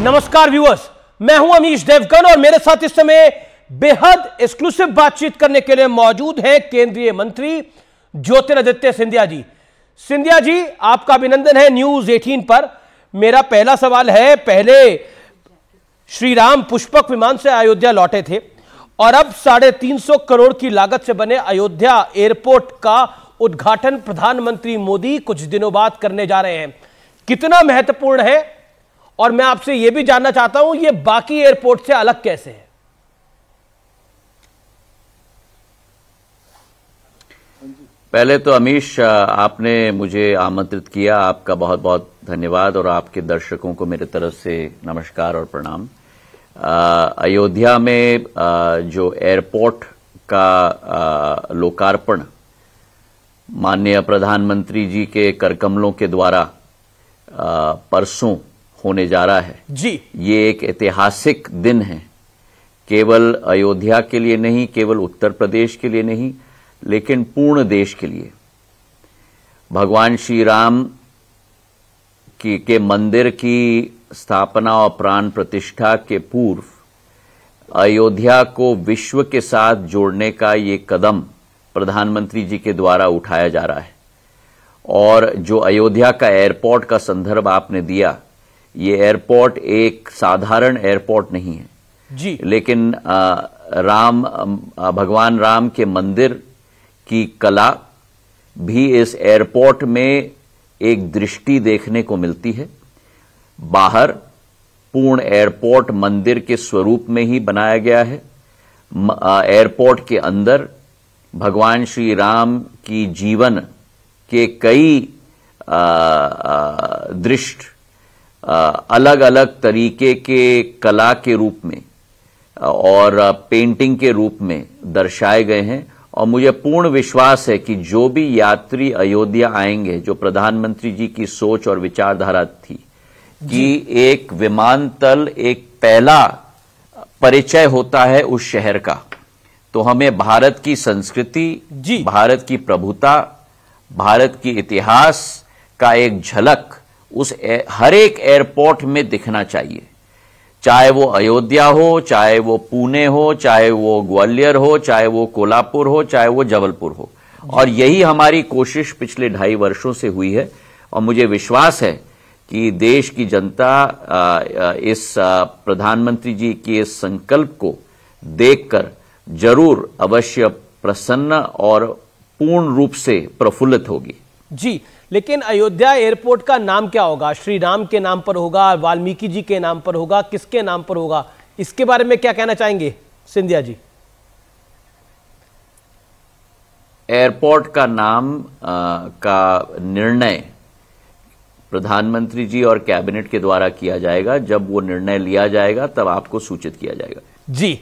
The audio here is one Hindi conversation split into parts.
नमस्कार व्यूअर्स, मैं हूं अमीश देवगन और मेरे साथ इस समय बेहद एक्सक्लूसिव बातचीत करने के लिए मौजूद है केंद्रीय मंत्री ज्योतिरादित्य सिंधिया जी। सिंधिया जी, आपका अभिनंदन है न्यूज 18 पर। मेरा पहला सवाल है, पहले श्री राम पुष्पक विमान से अयोध्या लौटे थे और अब 350 करोड़ की लागत से बने अयोध्या एयरपोर्ट का उद्घाटन प्रधानमंत्री मोदी कुछ दिनों बाद करने जा रहे हैं। कितना महत्वपूर्ण है, और मैं आपसे यह भी जानना चाहता हूं यह बाकी एयरपोर्ट से अलग कैसे है? पहले तो अमीश, आपने मुझे आमंत्रित किया, आपका बहुत बहुत धन्यवाद और आपके दर्शकों को मेरे तरफ से नमस्कार और प्रणाम। अयोध्या में जो एयरपोर्ट का लोकार्पण माननीय प्रधानमंत्री जी के करकमलों के द्वारा परसों होने जा रहा है जी, ये एक ऐतिहासिक दिन है। केवल अयोध्या के लिए नहीं, केवल उत्तर प्रदेश के लिए नहीं, लेकिन पूर्ण देश के लिए। भगवान श्री राम के मंदिर की स्थापना और प्राण प्रतिष्ठा के पूर्व अयोध्या को विश्व के साथ जोड़ने का ये कदम प्रधानमंत्री जी के द्वारा उठाया जा रहा है। और जो अयोध्या का एयरपोर्ट का संदर्भ आपने दिया, ये एयरपोर्ट एक साधारण एयरपोर्ट नहीं है जी, लेकिन भगवान राम के मंदिर की कला भी इस एयरपोर्ट में एक दृष्टि देखने को मिलती है। बाहर पूर्ण एयरपोर्ट मंदिर के स्वरूप में ही बनाया गया है। एयरपोर्ट के अंदर भगवान श्री राम की जीवन के कई दृश्य अलग अलग तरीके के कला के रूप में और पेंटिंग के रूप में दर्शाए गए हैं। और मुझे पूर्ण विश्वास है कि जो भी यात्री अयोध्या आएंगे, जो प्रधानमंत्री जी की सोच और विचारधारा थी कि एक विमानतल एक पहला परिचय होता है उस शहर का, तो हमें भारत की संस्कृति, भारत की प्रभुता, भारत की इतिहास का एक झलक उस हर एक एयरपोर्ट में दिखना चाहिए। चाहे वो अयोध्या हो, चाहे वो पुणे हो, चाहे वो ग्वालियर हो, चाहे वो कोल्हापुर हो, चाहे वो जबलपुर हो। और यही हमारी कोशिश पिछले 2.5 वर्षों से हुई है। और मुझे विश्वास है कि देश की जनता इस प्रधानमंत्री जी के इस संकल्प को देखकर जरूर अवश्य प्रसन्न और पूर्ण रूप से प्रफुल्लित होगी। जी, लेकिन अयोध्या एयरपोर्ट का नाम क्या होगा? श्री राम के नाम पर होगा, वाल्मीकि जी के नाम पर होगा, किसके नाम पर होगा? इसके बारे में क्या कहना चाहेंगे सिंधिया जी? एयरपोर्ट का नाम का निर्णय प्रधानमंत्री जी और कैबिनेट के द्वारा किया जाएगा। जब वो निर्णय लिया जाएगा तब आपको सूचित किया जाएगा। जी,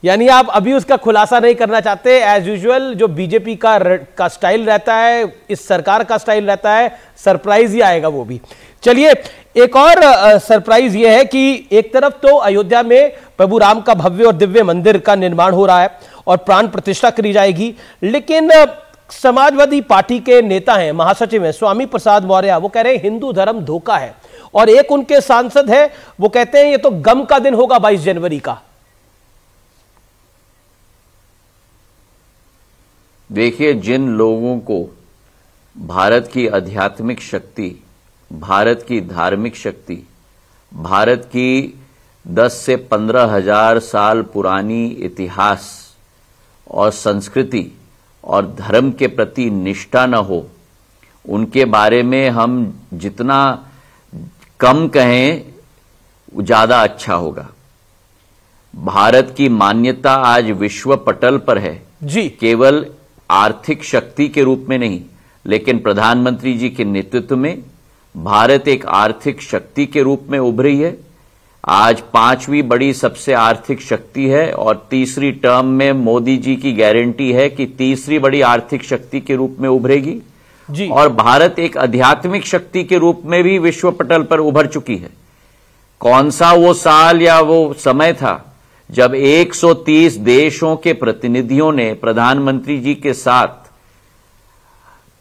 यानी आप अभी उसका खुलासा नहीं करना चाहते। एज यूजुअल जो बीजेपी का स्टाइल रहता है, इस सरकार का स्टाइल रहता है, सरप्राइज ही आएगा वो भी। चलिए, एक और सरप्राइज ये है कि एक तरफ तो अयोध्या में प्रभु राम का भव्य और दिव्य मंदिर का निर्माण हो रहा है और प्राण प्रतिष्ठा करी जाएगी, लेकिन समाजवादी पार्टी के नेता हैं, महासचिव हैं स्वामी प्रसाद मौर्य, वो कह रहे हैं हिंदू धर्म धोखा है। और एक उनके सांसद है, वो कहते हैं ये तो गम का दिन होगा 22 जनवरी का। देखिए, जिन लोगों को भारत की आध्यात्मिक शक्ति, भारत की धार्मिक शक्ति, भारत की 10 से 15 हजार साल पुरानी इतिहास और संस्कृति और धर्म के प्रति निष्ठा न हो, उनके बारे में हम जितना कम कहें ज्यादा अच्छा होगा। भारत की मान्यता आज विश्व पटल पर है जी, केवल आर्थिक शक्ति के रूप में नहीं, लेकिन प्रधानमंत्री जी के नेतृत्व में भारत एक आर्थिक शक्ति के रूप में उभरी है। आज 5वीं बड़ी सबसे आर्थिक शक्ति है और तीसरी टर्म में मोदी जी की गारंटी है कि तीसरी बड़ी आर्थिक शक्ति के रूप में उभरेगी जी। और भारत एक आध्यात्मिक शक्ति के रूप में भी विश्व पटल पर उभर चुकी है। कौन सा वो साल या वो समय था जब 130 देशों के प्रतिनिधियों ने प्रधानमंत्री जी के साथ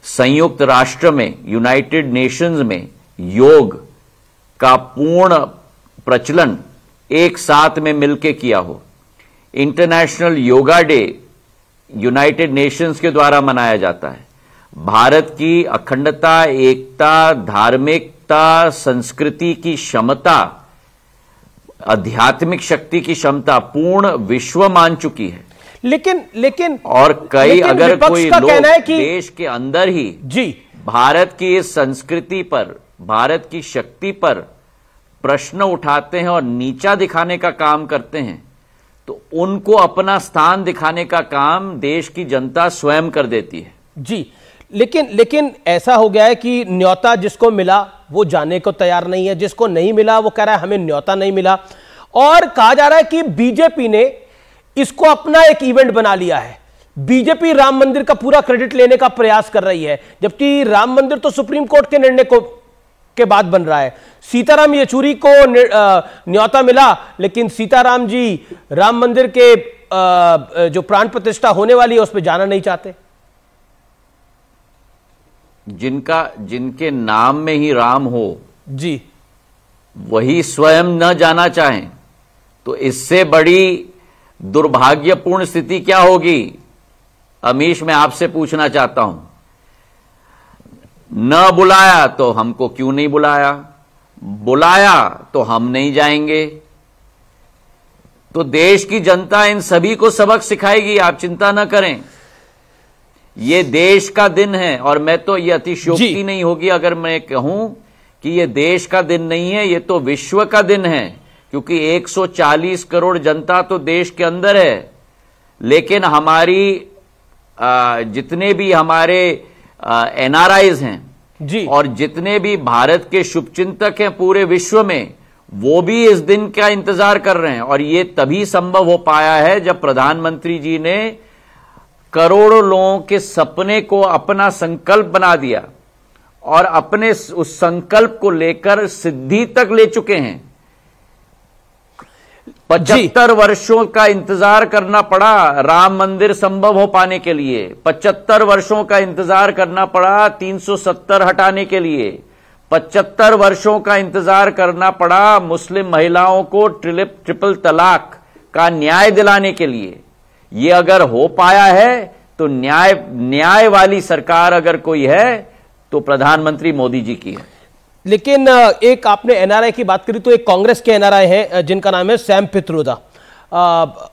संयुक्त राष्ट्र में, यूनाइटेड नेशंस में योग का प्रचलन एक साथ में मिलकर किया हो। International yoga day United Nations के द्वारा मनाया जाता है। भारत की अखंडता, एकता, धार्मिकता, संस्कृति की क्षमता, आध्यात्मिक शक्ति की क्षमता पूर्ण विश्व मान चुकी है। लेकिन और कई अगर कोई लोग कि देश के अंदर ही जी भारत की इस संस्कृति पर, भारत की शक्ति पर प्रश्न उठाते हैं और नीचा दिखाने का काम करते हैं, तो उनको अपना स्थान दिखाने का काम देश की जनता स्वयं कर देती है। जी, लेकिन ऐसा हो गया है कि न्योता जिसको मिला वो जाने को तैयार नहीं है, जिसको नहीं मिला वो कह रहा है हमें न्योता नहीं मिला। और कहा जा रहा है कि बीजेपी ने इसको अपना एक इवेंट बना लिया है। बीजेपी राम मंदिर का पूरा क्रेडिट लेने का प्रयास कर रही है, जबकि राम मंदिर तो सुप्रीम कोर्ट के निर्णय के बाद बन रहा है। सीताराम येचुरी को न्योता मिला, लेकिन सीताराम जी राम मंदिर के जो प्राण प्रतिष्ठा होने वाली है उस पर जाना नहीं चाहते। जिनके नाम में ही राम हो जी, वही स्वयं न जाना चाहें, तो इससे बड़ी दुर्भाग्यपूर्ण स्थिति क्या होगी? अमीश, मैं आपसे पूछना चाहता हूं, न बुलाया तो हमको क्यों नहीं बुलाया, बुलाया तो हम नहीं जाएंगे। तो देश की जनता इन सभी को सबक सिखाएगी, आप चिंता न करें। ये देश का दिन है, और मैं तो ये अतिशयोक्ति नहीं होगी अगर मैं कहूं कि ये देश का दिन नहीं है, ये तो विश्व का दिन है, क्योंकि 140 करोड़ जनता तो देश के अंदर है। लेकिन हमारी जितने भी हमारे एनआरआईज हैं जी, और जितने भी भारत के शुभचिंतक हैं पूरे विश्व में, वो भी इस दिन का इंतजार कर रहे हैं। और ये तभी संभव हो पाया है जब प्रधानमंत्री जी ने करोड़ों लोगों के सपने को अपना संकल्प बना दिया और अपने उस संकल्प को लेकर सिद्धि तक ले चुके हैं। 75 वर्षों का इंतजार करना पड़ा राम मंदिर संभव हो पाने के लिए, 75 वर्षों का इंतजार करना पड़ा 370 हटाने के लिए, 75 वर्षों का इंतजार करना पड़ा मुस्लिम महिलाओं को ट्रिपल तलाक का न्याय दिलाने के लिए। ये अगर हो पाया है तो न्याय वाली सरकार अगर कोई है तो प्रधानमंत्री मोदी जी की है। लेकिन एक आपने एनआरआई की बात करी तो एक कांग्रेस के एनआरआई हैं जिनका नाम है सैम पित्रोदा।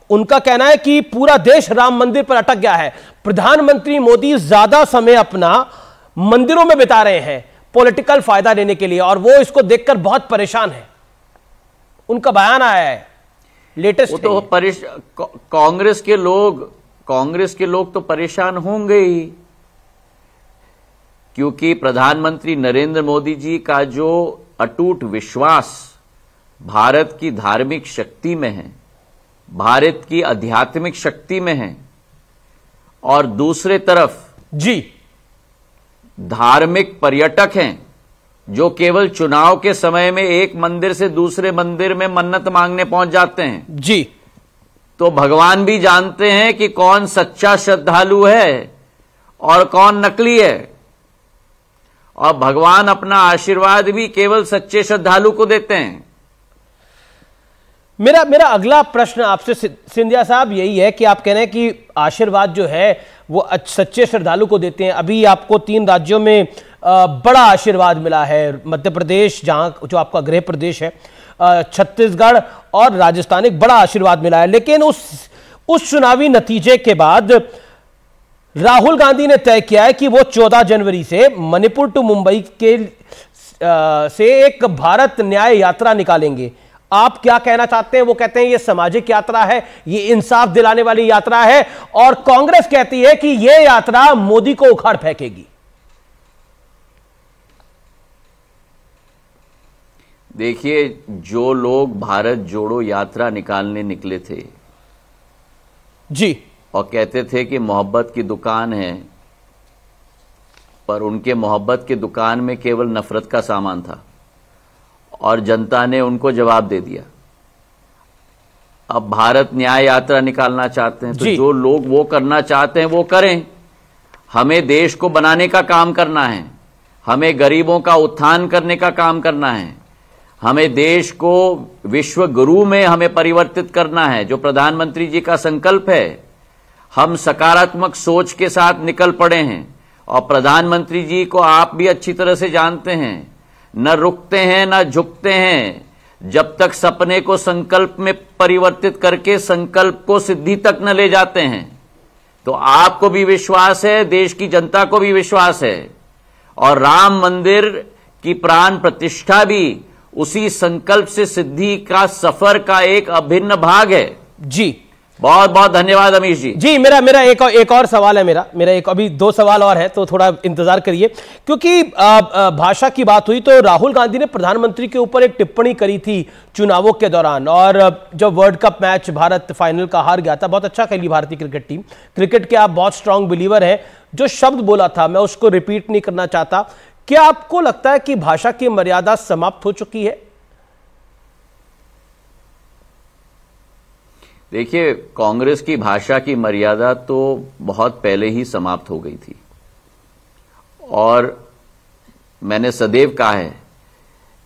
उनका कहना है कि पूरा देश राम मंदिर पर अटक गया है, प्रधानमंत्री मोदी ज्यादा समय अपना मंदिरों में बिता रहे हैं पॉलिटिकल फायदा लेने के लिए, और वो इसको देखकर बहुत परेशान है। उनका बयान आया है लेटेस्ट। तो कांग्रेस के लोग तो परेशान होंगे ही, क्योंकि प्रधानमंत्री नरेंद्र मोदी जी का जो अटूट विश्वास भारत की धार्मिक शक्ति में है, भारत की आध्यात्मिक शक्ति में है, और दूसरे तरफ जी धार्मिक पर्यटक हैं जो केवल चुनाव के समय में एक मंदिर से दूसरे मंदिर में मन्नत मांगने पहुंच जाते हैं जी। तो भगवान भी जानते हैं कि कौन सच्चा श्रद्धालु है और कौन नकली है, और भगवान अपना आशीर्वाद भी केवल सच्चे श्रद्धालु को देते हैं। मेरा अगला प्रश्न आपसे सिंधिया साहब यही है कि आप कह रहे हैं कि आशीर्वाद जो है वो सच्चे श्रद्धालु को देते हैं। अभी आपको 3 राज्यों में बड़ा आशीर्वाद मिला है, मध्य प्रदेश जहां जो आपका गृह प्रदेश है, छत्तीसगढ़ और राजस्थान, एक बड़ा आशीर्वाद मिला है। लेकिन उस चुनावी नतीजे के बाद राहुल गांधी ने तय किया है कि वो 14 जनवरी से मणिपुर टू मुंबई से एक भारत न्याय यात्रा निकालेंगे। आप क्या कहना चाहते हैं? वो कहते हैं ये सामाजिक यात्रा है, ये इंसाफ दिलाने वाली यात्रा है, और कांग्रेस कहती है कि ये यात्रा मोदी को उखाड़ फेंकेगी। देखिए, जो लोग भारत जोड़ो यात्रा निकालने निकले थे जी, और कहते थे कि मोहब्बत की दुकान है, पर उनके मोहब्बत की दुकान में केवल नफरत का सामान था, और जनता ने उनको जवाब दे दिया। अब भारत न्याय यात्रा निकालना चाहते हैं, तो जो लोग वो करना चाहते हैं वो करें। हमें देश को बनाने का काम करना है, हमें गरीबों का उत्थान करने का काम करना है, हमें देश को विश्व गुरु में हमें परिवर्तित करना है, जो प्रधानमंत्री जी का संकल्प है। हम सकारात्मक सोच के साथ निकल पड़े हैं और प्रधानमंत्री जी को आप भी अच्छी तरह से जानते हैं, न रुकते हैं न झुकते हैं जब तक सपने को संकल्प में परिवर्तित करके संकल्प को सिद्धि तक न ले जाते हैं। तो आपको भी विश्वास है, देश की जनता को भी विश्वास है, और राम मंदिर की प्राण प्रतिष्ठा भी उसी संकल्प से सिद्धि का सफर का एक अभिन्न भाग है। जी बहुत बहुत धन्यवाद अमीश जी। जी मेरा एक और सवाल है, मेरा एक अभी 2 सवाल और है, तो थोड़ा इंतजार करिए, क्योंकि भाषा की बात हुई तो राहुल गांधी ने प्रधानमंत्री के ऊपर एक टिप्पणी करी थी चुनावों के दौरान, और जब world cup match Bharat final का हार गया था, बहुत अच्छा खेली भारतीय क्रिकेट टीम, क्रिकेट के आप बहुत स्ट्रांग बिलीवर हैं, जो शब्द बोला था मैं उसको रिपीट नहीं करना चाहता। क्या आपको लगता है कि भाषा की मर्यादा समाप्त हो चुकी है? देखिए, कांग्रेस की भाषा की मर्यादा तो बहुत पहले ही समाप्त हो गई थी, और मैंने सदैव कहा है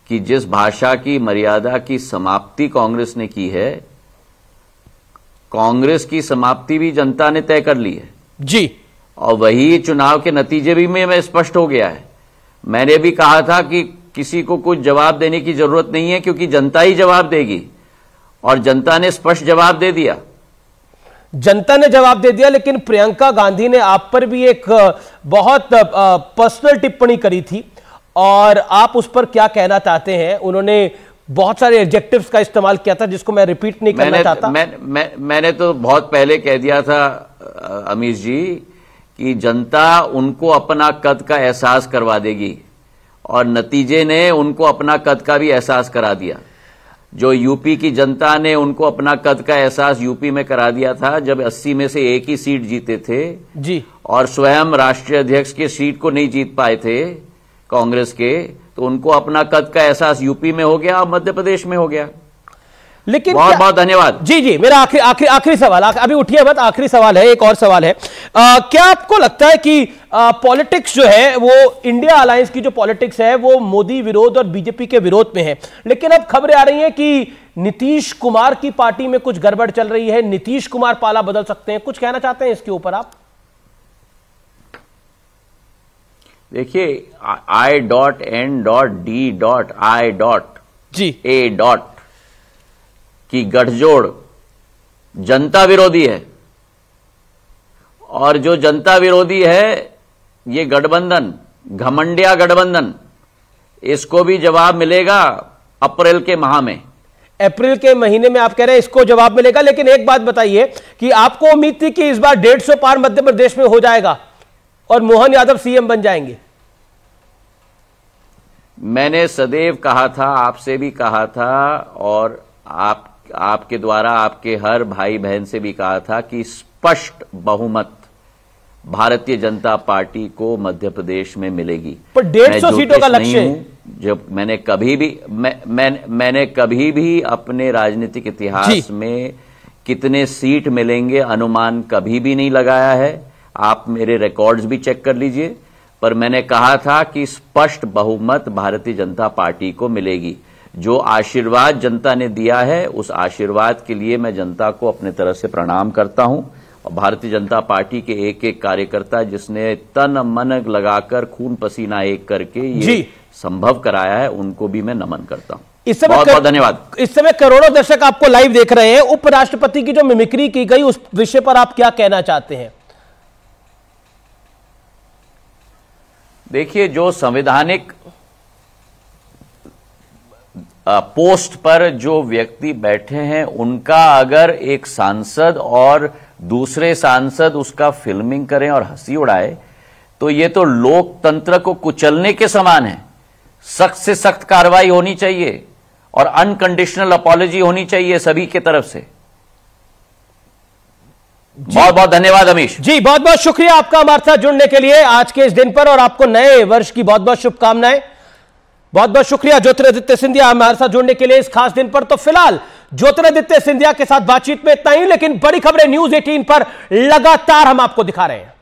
कि जिस भाषा की मर्यादा की समाप्ति कांग्रेस ने की है, कांग्रेस की समाप्ति भी जनता ने तय कर ली है जी, और वही चुनाव के नतीजे भी में स्पष्ट हो गया है। मैंने भी कहा था कि किसी को कुछ जवाब देने की जरूरत नहीं है, क्योंकि जनता ही जवाब देगी, और जनता ने स्पष्ट जवाब दे दिया। जनता ने जवाब दे दिया, लेकिन प्रियंका गांधी ने आप पर भी एक बहुत पर्सनल टिप्पणी करी थी, और आप उस पर क्या कहना चाहते हैं? उन्होंने बहुत सारे एडजेक्टिव्स का इस्तेमाल किया था, जिसको मैं रिपीट नहीं करना चाहता। मैंने तो बहुत पहले कह दिया था अमीश जी कि जनता उनको अपना कद का एहसास करवा देगी, और नतीजे ने उनको अपना कद का भी एहसास करा दिया। जो यूपी की जनता ने उनको अपना कद का एहसास यूपी में करा दिया था, जब 80 में से 1 ही सीट जीते थे जी, और स्वयं राष्ट्रीय अध्यक्ष के सीट को नहीं जीत पाए थे कांग्रेस के, तो उनको अपना कद का एहसास यूपी में हो गया और मध्य प्रदेश में हो गया। लेकिन बहुत बहुत धन्यवाद। जी मेरा आखिरी सवाल, अभी उठिए मत, आखिरी सवाल है, एक और सवाल है। क्या आपको लगता है कि पॉलिटिक्स जो है वो इंडिया अलायंस की जो पॉलिटिक्स है वो मोदी विरोध और बीजेपी के विरोध में है, लेकिन अब खबरें आ रही हैं कि नीतीश कुमार की पार्टी में कुछ गड़बड़ चल रही है, नीतीश कुमार पाला बदल सकते हैं, कुछ कहना चाहते हैं इसके ऊपर आप? देखिए, I.N.D.I.A. की गठजोड़ जनता विरोधी है, और जो जनता विरोधी है ये गठबंधन, घमंडिया गठबंधन, इसको भी जवाब मिलेगा अप्रैल के माह में। अप्रैल के महीने में आप कह रहे हैं इसको जवाब मिलेगा, लेकिन एक बात बताइए कि आपको उम्मीद थी कि इस बार 150 पार मध्य प्रदेश में हो जाएगा और मोहन यादव सीएम बन जाएंगे? मैंने सदैव कहा था, आपसे भी कहा था, और आपके द्वारा आपके हर भाई बहन से भी कहा था कि स्पष्ट बहुमत भारतीय जनता पार्टी को मध्य प्रदेश में मिलेगी। पर 150 सीटों का लक्ष्य है। जब मैंने कभी भी अपने राजनीतिक इतिहास में कितने सीट मिलेंगे अनुमान कभी भी नहीं लगाया है। आप मेरे रिकॉर्ड्स भी चेक कर लीजिए, पर मैंने कहा था कि स्पष्ट बहुमत भारतीय जनता पार्टी को मिलेगी। जो आशीर्वाद जनता ने दिया है, उस आशीर्वाद के लिए मैं जनता को अपने तरफ से प्रणाम करता हूं, और भारतीय जनता पार्टी के एक एक कार्यकर्ता जिसने तन मन लगाकर खून पसीना एक करके ये संभव कराया है, उनको भी मैं नमन करता हूं। इस समय बहुत बहुत धन्यवाद। इस समय करोड़ों दर्शक आपको लाइव देख रहे हैं। उपराष्ट्रपति की जो मिमिक्री की गई उस विषय पर आप क्या कहना चाहते हैं? देखिए, जो संवैधानिक पोस्ट पर जो व्यक्ति बैठे हैं, उनका अगर एक सांसद और दूसरे सांसद उसका फिल्मिंग करें और हंसी उड़ाए, तो ये तो लोकतंत्र को कुचलने के समान है। सख्त से सख्त कार्रवाई होनी चाहिए और अनकंडीशनल अपॉलॉजी होनी चाहिए सभी की तरफ से। बहुत बहुत धन्यवाद अमीश जी, बहुत बहुत शुक्रिया आपका हमारे साथ जुड़ने के लिए आज के इस दिन पर, और आपको नए वर्ष की बहुत बहुत शुभकामनाएं। बहुत बहुत शुक्रिया ज्योतिरादित्य सिंधिया हमारे साथ जुड़ने के लिए इस खास दिन पर। तो फिलहाल ज्योतिरादित्य सिंधिया के साथ बातचीत में इतना ही, लेकिन बड़ी खबरें न्यूज़ 18 पर लगातार हम आपको दिखा रहे हैं।